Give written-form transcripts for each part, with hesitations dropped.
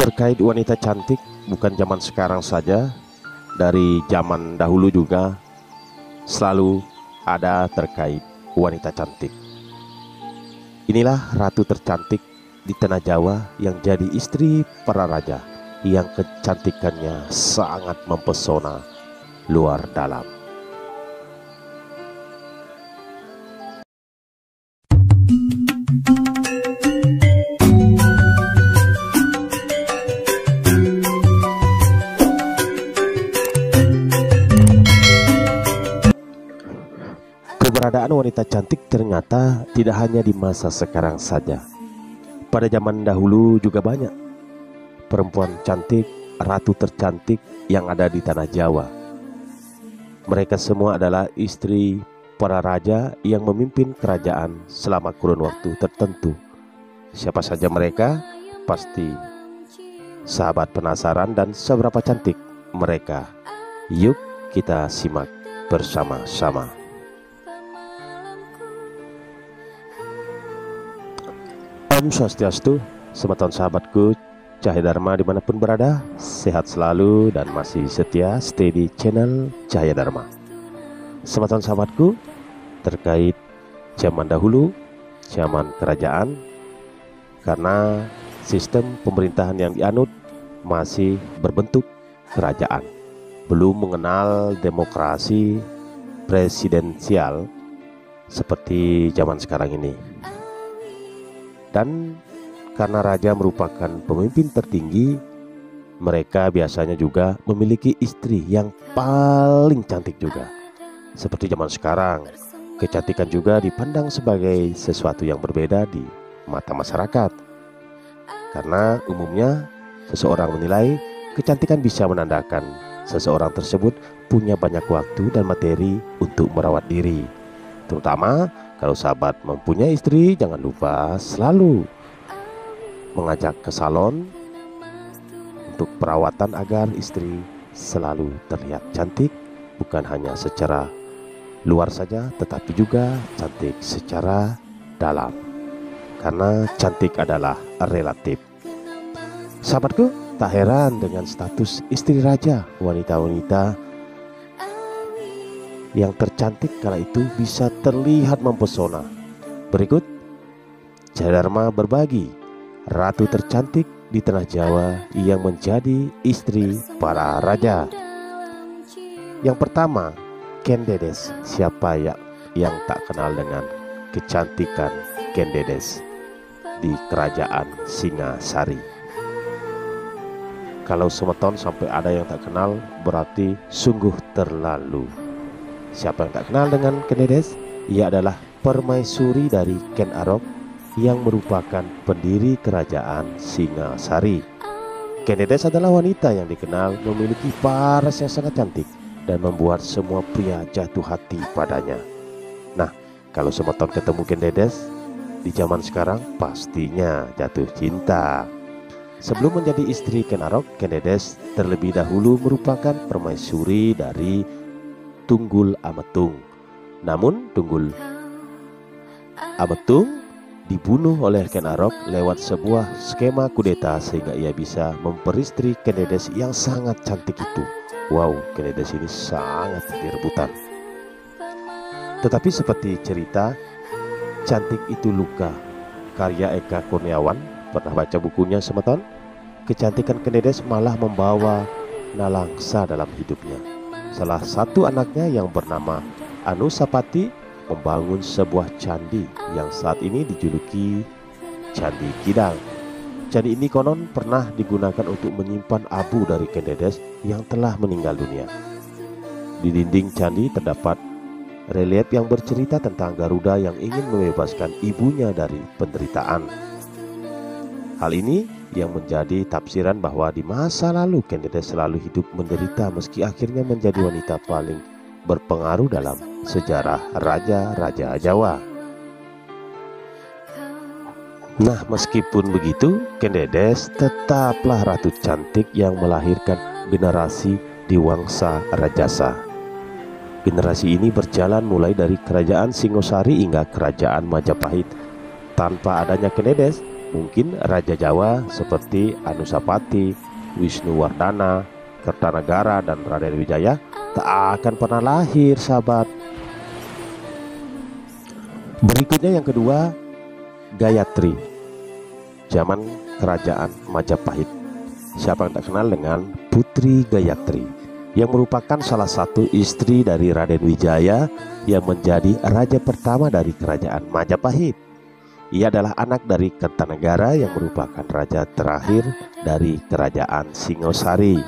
terkait wanita cantik bukan zaman sekarang saja, dari zaman dahulu juga selalu ada terkait wanita cantik. Inilah ratu tercantik di tanah Jawa yang jadi istri para raja, yang kecantikannya sangat mempesona luar dalam. Keberadaan wanita cantik ternyata tidak hanya di masa sekarang saja. Pada zaman dahulu juga banyak perempuan cantik, ratu tercantik yang ada di tanah Jawa. Mereka semua adalah istri para raja yang memimpin kerajaan selama kurun waktu tertentu. Siapa saja mereka? Pasti sahabat penasaran dan seberapa cantik mereka. Yuk kita simak bersama-sama. Om Swastiastu, selamat tahun sahabatku Cahaya Dharma dimanapun berada, sehat selalu dan masih setia stay di channel Cahaya Dharma. Selamat tahun sahabatku, terkait zaman dahulu, zaman kerajaan, karena sistem pemerintahan yang dianut masih berbentuk kerajaan, belum mengenal demokrasi presidensial seperti zaman sekarang ini. Dan karena raja merupakan pemimpin tertinggi, mereka biasanya juga memiliki istri yang paling cantik juga. Seperti zaman sekarang, kecantikan juga dipandang sebagai sesuatu yang berbeda di mata masyarakat. Karena umumnya seseorang menilai kecantikan bisa menandakan seseorang tersebut punya banyak waktu dan materi untuk merawat diri. Terutama kalau sahabat mempunyai istri, jangan lupa selalu mengajak ke salon untuk perawatan agar istri selalu terlihat cantik, bukan hanya secara luar saja, tetapi juga cantik secara dalam. Karena cantik adalah relatif. Sahabatku, tak heran dengan status istri raja, wanita-wanita yang tercantik kala itu bisa terlihat mempesona. Berikut Cahaya Dharma berbagi ratu tercantik di tanah Jawa yang menjadi istri para raja. Yang pertama, Ken Dedes. Siapa yang tak kenal dengan kecantikan Ken Dedes di kerajaan Singasari? Kalau semeton sampai ada yang tak kenal, berarti sungguh terlalu. Siapa yang tak kenal dengan Ken Dedes? Ia adalah permaisuri dari Ken Arok yang merupakan pendiri kerajaan Singasari. Ken Dedes adalah wanita yang dikenal memiliki paras yang sangat cantik dan membuat semua pria jatuh hati padanya. Nah, kalau semeton ketemu Ken Dedes di zaman sekarang, pastinya jatuh cinta. Sebelum menjadi istri Ken Arok, Ken Dedes terlebih dahulu merupakan permaisuri dari Tunggul Ametung. Namun Tunggul Ametung dibunuh oleh Ken Arok lewat sebuah skema kudeta sehingga ia bisa memperistri Ken Dedes yang sangat cantik itu. Wow, Ken Dedes ini sangat direbutan. Tetapi seperti cerita Cantik Itu Luka karya Eka Kurniawan, pernah baca bukunya semeton? Kecantikan Ken Dedes malah membawa nalangsa dalam hidupnya. Salah satu anaknya yang bernama Anusapati membangun sebuah candi yang saat ini dijuluki Candi Kidang. Candi ini konon pernah digunakan untuk menyimpan abu dari Ken Dedes yang telah meninggal dunia. Di dinding candi terdapat relief yang bercerita tentang Garuda yang ingin membebaskan ibunya dari penderitaan. Hal ini yang menjadi tafsiran bahwa di masa lalu Ken Dedes selalu hidup menderita meski akhirnya menjadi wanita paling berpengaruh dalam sejarah raja-raja Jawa. Nah, meskipun begitu, Ken Dedes tetaplah ratu cantik yang melahirkan generasi di Wangsa Rajasa. Generasi ini berjalan mulai dari kerajaan Singosari hingga kerajaan Majapahit. Tanpa adanya Ken Dedes, Mungkin Raja Jawa seperti Anusapati, Wisnuwardana, Kertanegara, dan Raden Wijaya tak akan pernah lahir, sahabat. Berikutnya yang kedua, Gayatri, zaman kerajaan Majapahit. Siapa yang tak kenal dengan Putri Gayatri, yang merupakan salah satu istri dari Raden Wijaya yang menjadi raja pertama dari kerajaan Majapahit. Ia adalah anak dari Kertanegara yang merupakan raja terakhir dari kerajaan Singosari.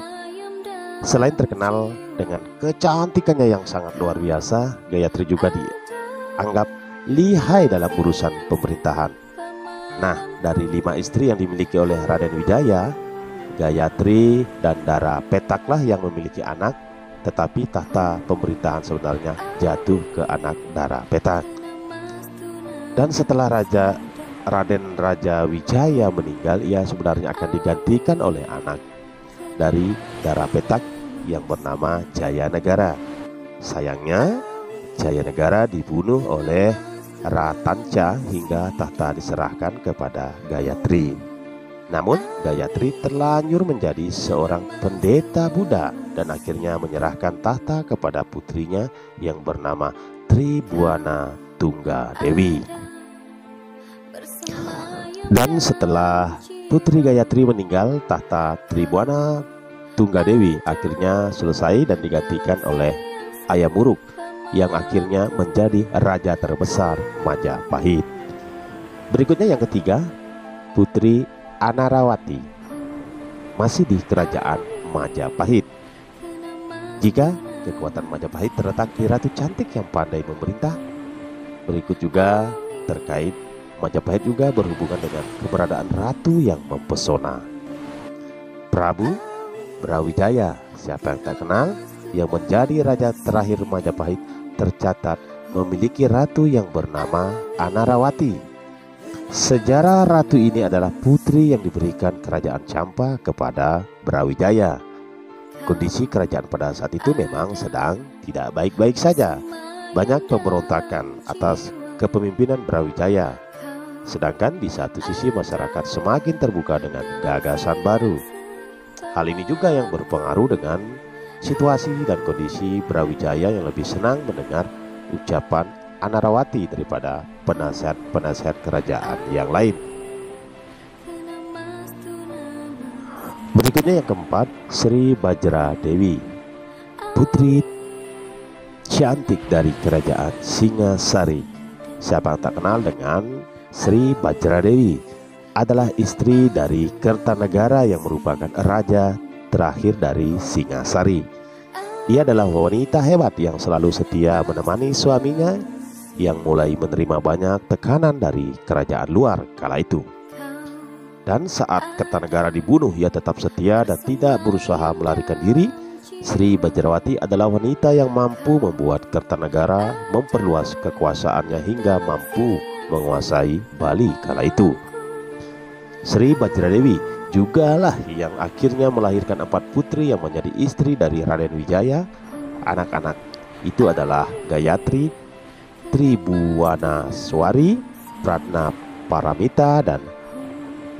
Selain terkenal dengan kecantikannya yang sangat luar biasa, Gayatri juga dianggap lihai dalam urusan pemerintahan. Nah, dari 5 istri yang dimiliki oleh Raden Wijaya, Gayatri dan Dara Petaklah yang memiliki anak, tetapi tahta pemerintahan sebenarnya jatuh ke anak Dara Petak. Dan setelah Raden Raja Wijaya meninggal, ia sebenarnya akan digantikan oleh anak dari Dara Petak yang bernama Jayanegara. Sayangnya Jayanegara dibunuh oleh Ratanca hingga tahta diserahkan kepada Gayatri. Namun Gayatri terlanjur menjadi seorang pendeta Buddha dan akhirnya menyerahkan tahta kepada putrinya yang bernama Tribuana Tunggadewi. Dan setelah Putri Gayatri meninggal, tahta Tribuana Tunggadewi akhirnya selesai dan digantikan oleh Ayam Wuruk yang akhirnya menjadi raja terbesar Majapahit. Berikutnya yang ketiga, Putri Anarawati, masih di kerajaan Majapahit. Jika kekuatan Majapahit terletak di ratu cantik yang pandai memerintah, berikut juga terkait Majapahit juga berhubungan dengan keberadaan ratu yang mempesona. Prabu Brawijaya, siapa yang tak kenal, yang menjadi raja terakhir Majapahit, tercatat memiliki ratu yang bernama Anarawati. Sejarah ratu ini adalah putri yang diberikan kerajaan Campa kepada Brawijaya. Kondisi kerajaan pada saat itu memang sedang tidak baik-baik saja. Banyak pemberontakan atas kepemimpinan Brawijaya. Sedangkan di satu sisi masyarakat semakin terbuka dengan gagasan baru. Hal ini juga yang berpengaruh dengan situasi dan kondisi Brawijaya yang lebih senang mendengar ucapan Anarawati daripada penasihat-penasihat kerajaan yang lain. Berikutnya yang keempat, Sri Bajra Dewi, putri cantik dari kerajaan Singasari. Siapa yang tak kenal dengan Sri Bajra Dewi, adalah istri dari Kertanegara yang merupakan raja terakhir dari Singasari. Ia adalah wanita hebat yang selalu setia menemani suaminya yang mulai menerima banyak tekanan dari kerajaan luar kala itu. Dan saat Kertanegara dibunuh, ia tetap setia dan tidak berusaha melarikan diri. Sri Bajrawati adalah wanita yang mampu membuat Kertanegara memperluas kekuasaannya hingga mampu menguasai Bali kala itu. Sri Bajra Dewi jugalah yang akhirnya melahirkan 4 putri yang menjadi istri dari Raden Wijaya. Anak-anak itu adalah Gayatri, Tribuana Swari, Pratna Paramita, dan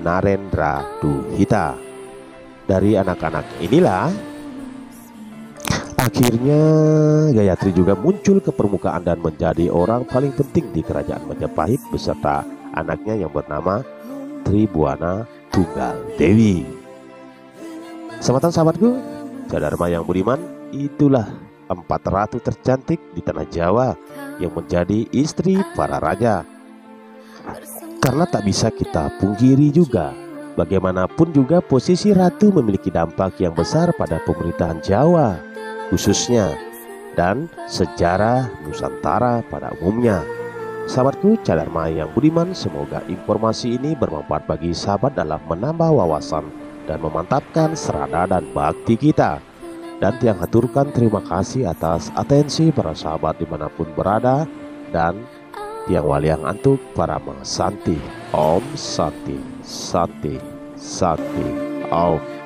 Narendra Duhita. Dari anak-anak inilah akhirnya Gayatri juga muncul ke permukaan dan menjadi orang paling penting di kerajaan Majapahit beserta anaknya yang bernama Tribuana Tunggadewi. Sematan sahabatku, Dharma yang budiman, itulah 4 ratu tercantik di tanah Jawa yang menjadi istri para raja. Karena tak bisa kita pungkiri juga, bagaimanapun juga posisi ratu memiliki dampak yang besar pada pemerintahan Jawa khususnya dan sejarah Nusantara pada umumnya. Sahabatku Dharma yang budiman, semoga informasi ini bermanfaat bagi sahabat dalam menambah wawasan dan memantapkan serada dan bakti kita. Dan Tiang haturkan terima kasih atas atensi para sahabat dimanapun berada, dan Tiang waliang antuk para Santi. Om Santi, Santi, Santi, Om.